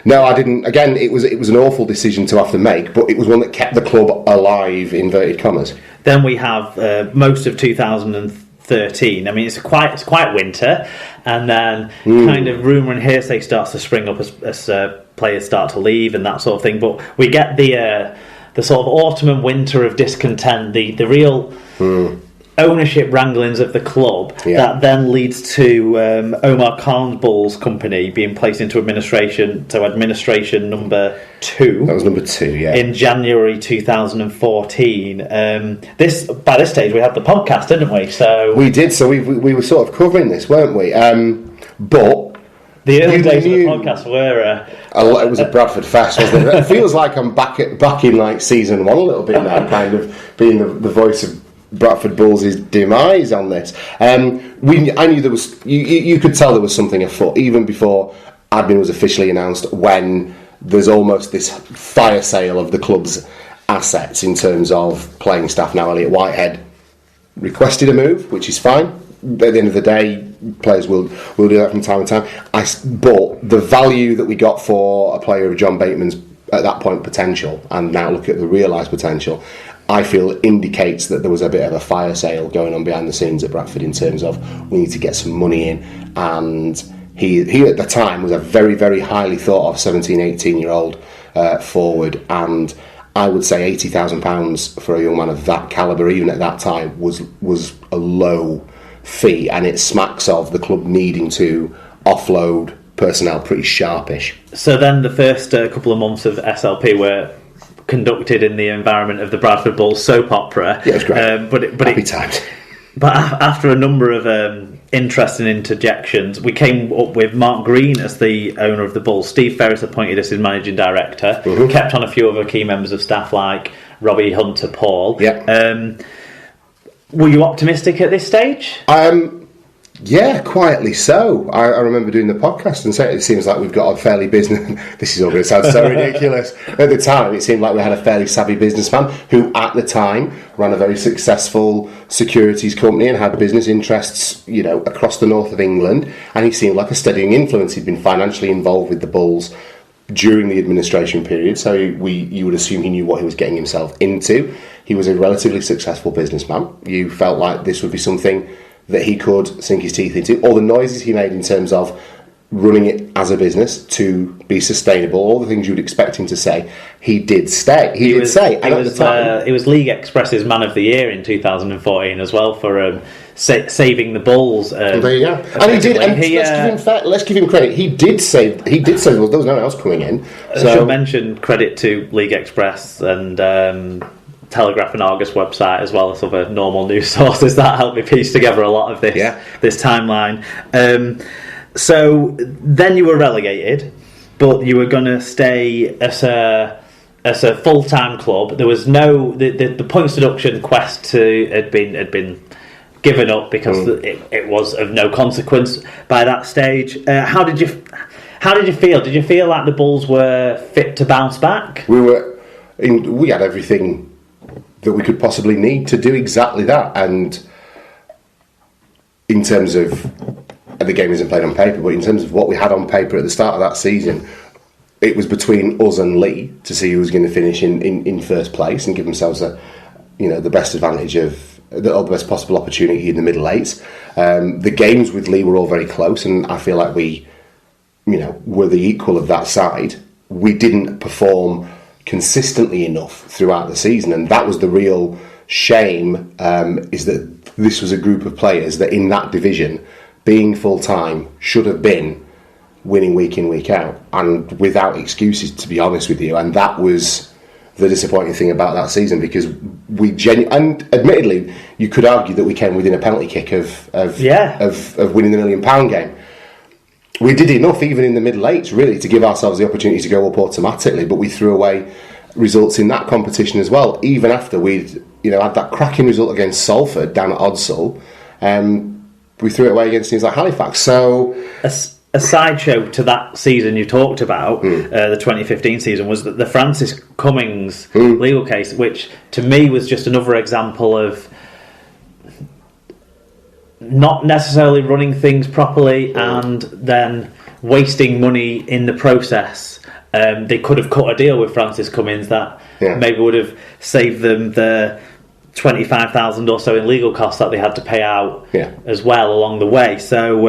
No, I didn't. Again, it was an awful decision to have to make, but it was one that kept the club alive, inverted commas. Then we have most of 2013. I mean, it's quite winter, and then kind of rumour and hearsay starts to spring up as players start to leave and that sort of thing. But we get the sort of autumn and winter of discontent, the real ownership wranglings of the club that then leads to Omar Khan's Bulls company being placed into administration. So administration number 2. That was number 2, yeah. In January 2014. By this stage we had the podcast, didn't we? So we did. So we were sort of covering this, weren't we? But the early days of the podcast were... it was a Bradford fest, wasn't it? It feels like I'm back in like season 1 a little bit now, kind of being the voice of Bradford Bulls' demise on this. I knew there was... You could tell there was something afoot, even before admin was officially announced, when there's almost this fire sale of the club's assets in terms of playing staff. Now, Elliot Whitehead requested a move, which is fine. At the end of the day, players will do that from time to time. But the value that we got for a player of John Bateman's at that point potential, and now look at the realised potential, I feel indicates that there was a bit of a fire sale going on behind the scenes at Bradford in terms of we need to get some money in. And he at the time was a very, very highly thought of 17, 18-year-old forward, and I would say £80,000 for a young man of that calibre, even at that time, was a low fee, and it smacks of the club needing to offload personnel pretty sharpish. So then the first couple of months of SLP were conducted in the environment of the Bradford Bulls soap opera. Yeah, it was great. Happy times. But after a number of interesting interjections, we came up with Mark Green as the owner of the Bulls. Steve Ferris appointed as his managing director. Kept on a few other key members of staff like Robbie Hunter Paul. Yeah. Were you optimistic at this stage? Yeah, quietly so. I remember doing the podcast and saying it seems like we've got a fairly business... This is all going to sound so ridiculous. At the time, it seemed like we had a fairly savvy businessman who, at the time, ran a very successful securities company and had business interests, across the north of England. And he seemed like a steadying influence. He'd been financially involved with the Bulls during the administration period, so you would assume he knew what he was getting himself into. He was a relatively successful businessman. You felt like this would be something that he could sink his teeth into. All the noises he made in terms of running it as a business to be sustainable, all the things you would expect him to say, he did say. He was League Express's Man of the Year in 2014 as well for saving the Bulls. Well, there you go. And he did. And let's give him credit. He did save. There was no one else coming in. So I should mention credit to League Express and Telegraph and Argus website, as well as other normal news sources that helped me piece together a lot of this timeline. So then you were relegated, but you were going to stay as a full-time club. There was no the points deduction quest had been given up because it was of no consequence by that stage. How did you feel? Did you feel like the Bulls were fit to bounce back? We had everything that we could possibly need to do exactly that, and in terms of the game isn't played on paper, but in terms of what we had on paper at the start of that season, it was between us and Lee to see who was going to finish in first place and give themselves the best advantage of the best possible opportunity in the middle eights. The games with Lee were all very close, and I feel like we were the equal of that side. We didn't perform consistently enough throughout the season, and that was the real shame, is that this was a group of players that in that division, being full-time, should have been winning week in, week out, and without excuses, to be honest with you. And that was the disappointing thing about that season, because and admittedly, you could argue that we came within a penalty kick of winning the £1 million game. We did enough, even in the middle eights, really, to give ourselves the opportunity to go up automatically, but we threw away results in that competition as well. Even after we'd had that cracking result against Salford down at Odsall, we threw it away against teams like Halifax. So a sideshow to that season you talked about, the 2015 season, was the Francis Cummings legal case, which to me was just another example of not necessarily running things properly, and then wasting money in the process. They could have cut a deal with Francis Cummins that maybe would have saved them the 25,000 or so in legal costs that they had to pay out as well along the way. So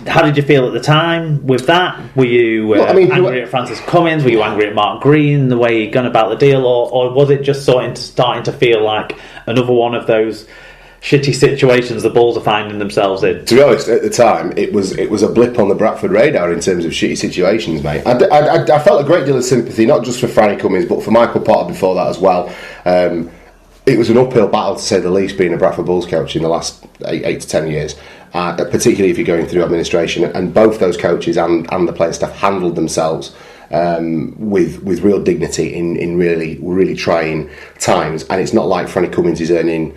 how did you feel at the time with that? Were you angry at Francis Cummins? Were you angry at Mark Green, the way he'd gone about the deal, or was it just starting to feel like another one of those shitty situations the Bulls are finding themselves in? To be honest, at the time, it was a blip on the Bradford radar in terms of shitty situations, mate. I felt a great deal of sympathy, not just for Franny Cummins, but for Michael Potter before that as well. It was an uphill battle, to say the least, being a Bradford Bulls coach in the last 8 to 10 years, particularly if you're going through administration. And both those coaches and the playing staff handled themselves with real dignity in really trying times. And it's not like Franny Cummins is earning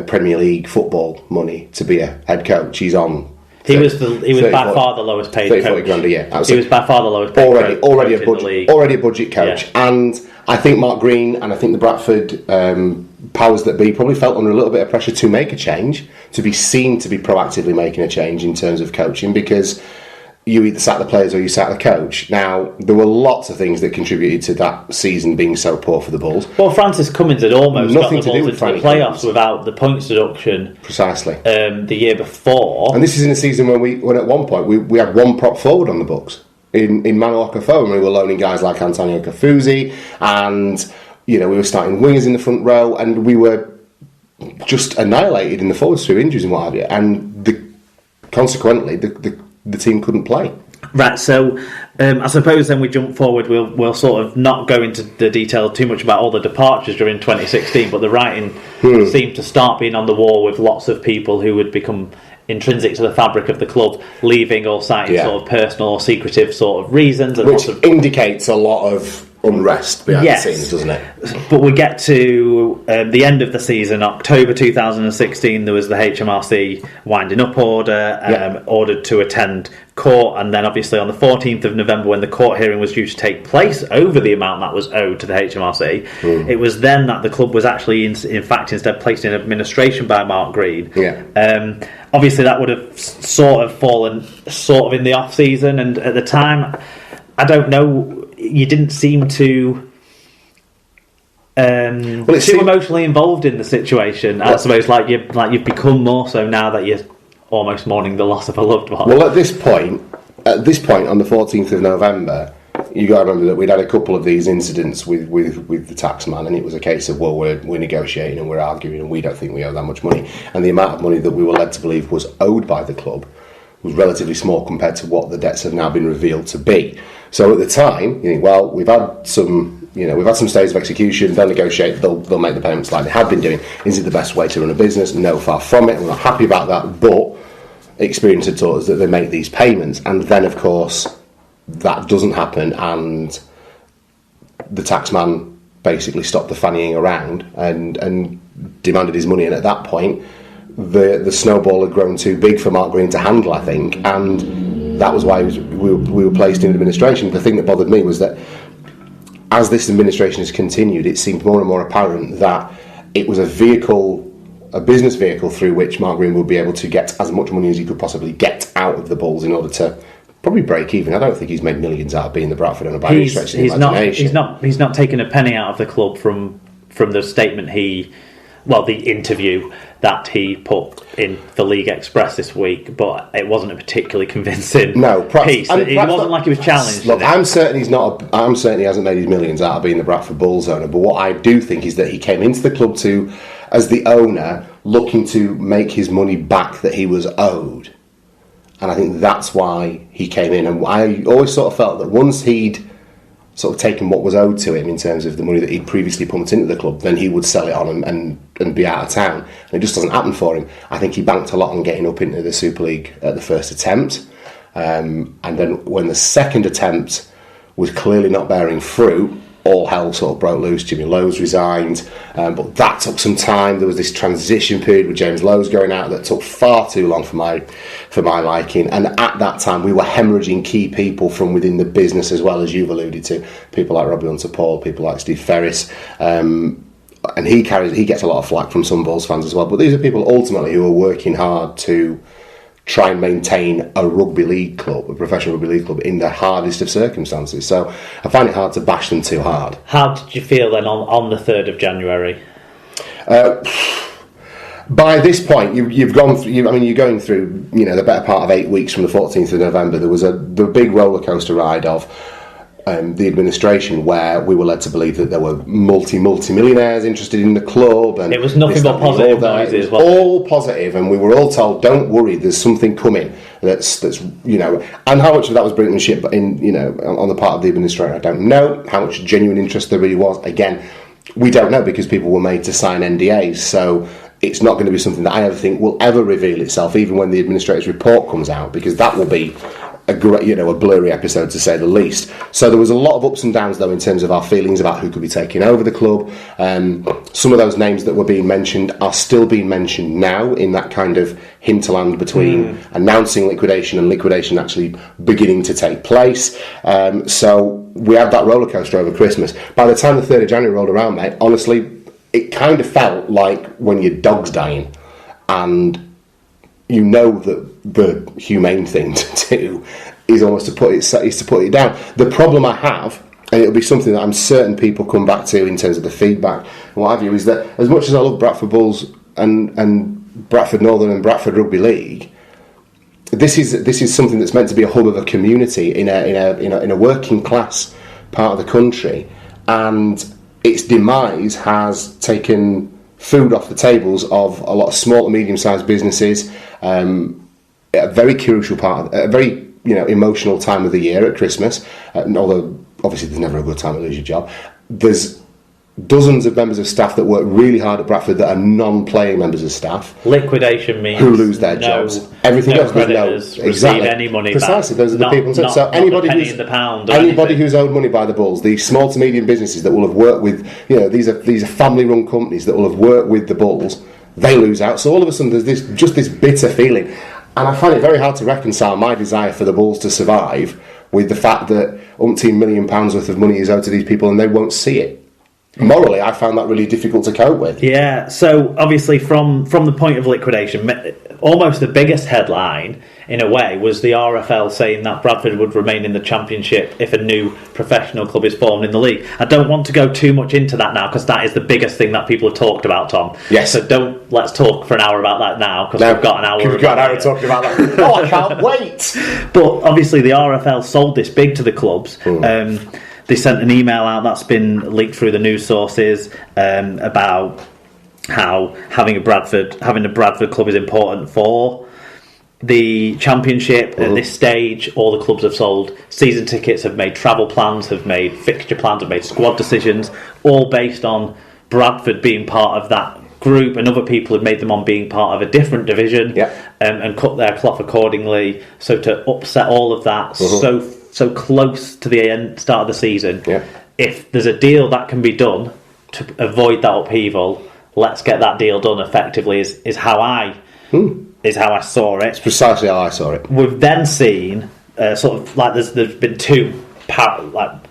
Premier League football money to be a head coach. He's on. He was by far the lowest paid 30, coach. 40 grand a year. He was by far the lowest paid already a budget coach. Yeah. And I think Mark Green and I think the Bradford powers that be probably felt under a little bit of pressure to make a change, to be seen to be proactively making a change in terms of coaching, because you either sack the players or you sack the coach. Now, there were lots of things that contributed to that season being so poor for the Bulls. Well, Francis Cummins had almost Nothing got the Bulls into the playoffs Cummins. Without the points deduction. Precisely. The year before. And this is in a season when at one point we had one prop forward on the books in Manu Okafor, and we were loaning guys like Antonio Kafuzi, and we were starting wingers in the front row, and we were just annihilated in the forwards through injuries and what have you, and consequently the team couldn't play. Right, so I suppose then we jump forward. We'll sort of not go into the detail too much about all the departures during 2016, but the writing seemed to start being on the wall with lots of people who would become intrinsic to the fabric of the club leaving or citing sort of personal or secretive sort of reasons. And which indicates a lot of unrest behind the scenes, doesn't it? But we get to the end of the season, October 2016, there was the HMRC winding up order, ordered to attend court, and then obviously on the 14th of November, when the court hearing was due to take place over the amount that was owed to the HMRC, it was then that the club was actually in fact instead placed in administration by Mark Green. Obviously that would have sort of fallen sort of in the off season, and at the time, I don't know, you didn't seem to too emotionally involved in the situation. I suppose like you've become more so now that you're almost mourning the loss of a loved one. Well, at this point on the 14th of November, you got to remember that we'd had a couple of these incidents with the taxman, and it was a case of, well, we're negotiating and we're arguing and we don't think we owe that much money, and the amount of money that we were led to believe was owed by the club was relatively small compared to what the debts have now been revealed to be. So at the time, you think, well, we've had some stages of execution. They'll negotiate. They'll make the payments like they have been doing. Is it the best way to run a business? No, far from it. We're not happy about that. But experience had taught us that they make these payments, and then of course that doesn't happen, and the taxman basically stopped the fannying around and demanded his money. And at that point, the snowball had grown too big for Mark Green to handle, I think, and that was why we were placed in administration. The thing that bothered me was that as this administration has continued, it seemed more and more apparent that it was a business vehicle through which Mark Green would be able to get as much money as he could possibly get out of the Bulls in order to probably break even. I don't think he's made millions out of being the Bradford owner by any stretch of the imagination. He's not taken a penny out of the club from the statement the interview that he put in the League Express this week, but it wasn't a particularly convincing piece. It wasn't like he was challenged. Look, I'm certain he hasn't made his millions out of being the Bradford Bulls owner, but what I do think is that he came into the club as the owner, looking to make his money back that he was owed. And I think that's why he came in. And I always sort of felt that once he'd sort of taken what was owed to him in terms of the money that he'd previously pumped into the club, then he would sell it on and be out of town. And it just doesn't happen for him. I think he banked a lot on getting up into the Super League at the first attempt. And then when the second attempt was clearly not bearing fruit, all hell sort of broke loose. Jimmy Lowe's resigned, but that took some time. There was this transition period with James Lowe's going out that took far too long for my liking. And at that time, we were hemorrhaging key people from within the business, as well as you've alluded to, people like Robbie Hunter-Paul, people like Steve Ferris, and he gets a lot of flack from some Bulls fans as well. But these are people ultimately who are working hard to try and maintain a rugby league club, a professional rugby league club, in the hardest of circumstances. So I find it hard to bash them too hard. How did you feel then on the 3rd of January? By this point, you've gone through. You're going through. The better part of 8 weeks from the 14th of November. There was the big roller coaster ride of the administration, where we were led to believe that there were multi-millionaires interested in the club, and it was nothing but positive noises. All positive, and we were all told, "Don't worry, there's something coming." That's and how much of that was brinkmanship on the part of the administrator, I don't know. How much genuine interest there really was, again, we don't know, because people were made to sign NDAs. So it's not going to be something that I ever think will ever reveal itself, even when the administrator's report comes out, because that will be a great, a blurry episode to say the least. So there was a lot of ups and downs, though, in terms of our feelings about who could be taking over the club. Some of those names that were being mentioned are still being mentioned now, in that kind of hinterland between announcing liquidation and liquidation actually beginning to take place. So we had that roller coaster over Christmas. By the time the 3rd of January rolled around, mate, honestly, it kind of felt like when your dog's dying, and that the humane thing to do is almost to put it down. The problem I have, and it'll be something that I'm certain people come back to in terms of the feedback and what have you, is that as much as I love Bradford Bulls and Bradford Northern and Bradford Rugby League, this is something that's meant to be a hub of a community in a working class part of the country, and its demise has taken food off the tables of a lot of small and medium-sized businesses. A very crucial part, a very emotional time of the year at Christmas. Although obviously there's never a good time to lose your job. There's dozens of members of staff that work really hard at Bradford that are non-playing members of staff. Liquidation means who lose their jobs. Everything else, there's no receive any money precisely back. Those are the people. So anybody who's owed money by the Bulls, the small to medium businesses that will have worked with, these are family-run companies that will have worked with the Bulls, they lose out. So all of a sudden there's this bitter feeling, and I find it very hard to reconcile my desire for the Bulls to survive with the fact that umpteen £1 million worth of money is owed to these people and they won't see it. Morally, I found that really difficult to cope with. Yeah, so obviously from the point of liquidation, almost the biggest headline, in a way, was the RFL saying that Bradford would remain in the Championship if a new professional club is formed in the league. I don't want to go too much into that now, because that is the biggest thing that people have talked about, Tom. Yes. So let's talk for an hour about that now, because we've got an hour. We've got an hour talking about that. Oh, I can't wait! But obviously the RFL sold this big to the clubs. They sent an email out that's been leaked through the news sources about how having a Bradford club is important for the Championship. At this stage, all the clubs have sold season tickets, have made travel plans, have made fixture plans, have made squad decisions, all based on Bradford being part of that group, and other people have made them on being part of a different division, and cut their cloth accordingly. So to upset all of that so close to the start of the season, if there's a deal that can be done to avoid that upheaval, let's get that deal done effectively, is how I saw it. It's precisely how I saw it. We've then seen sort of like there's been two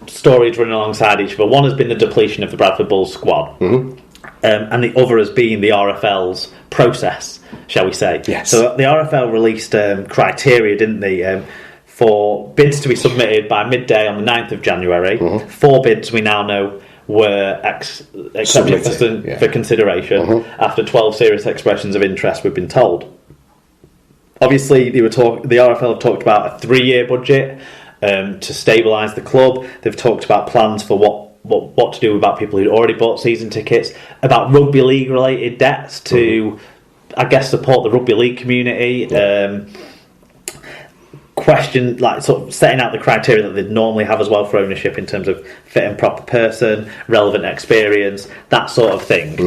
stories running alongside each other. One has been the depletion of the Bradford Bulls squad, and the other has been the RFL's process, shall we say. Yes. So the RFL released criteria, didn't they, for bids to be submitted by midday on the 9th of January. 4 bids we now know were accepted for consideration after 12 serious expressions of interest, we've been told. Obviously, the RFL have talked about a 3-year budget to stabilise the club. They've talked about plans for what to do about people who'd already bought season tickets, about rugby league related debts to, I guess, support the rugby league community. Question, sort of setting out the criteria that they'd normally have as well for ownership in terms of fit and proper person, relevant experience, that sort of thing.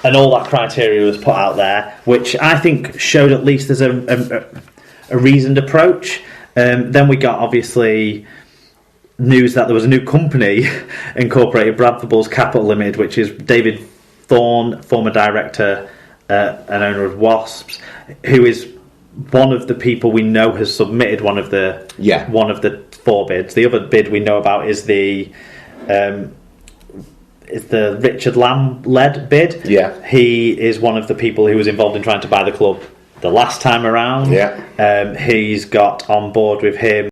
And all that criteria was put out there, which I think showed at least there's a reasoned approach. Then we got, obviously, news that there was a new company incorporated, Bradford Bulls Capital Limited, which is David Thorne, former director and owner of Wasps, who is one of the people we know has submitted one of the 4 bids. The other bid we know about is the Richard Lamb led bid. Yeah, he is one of the people who was involved in trying to buy the club the last time around. Yeah. He's got on board with him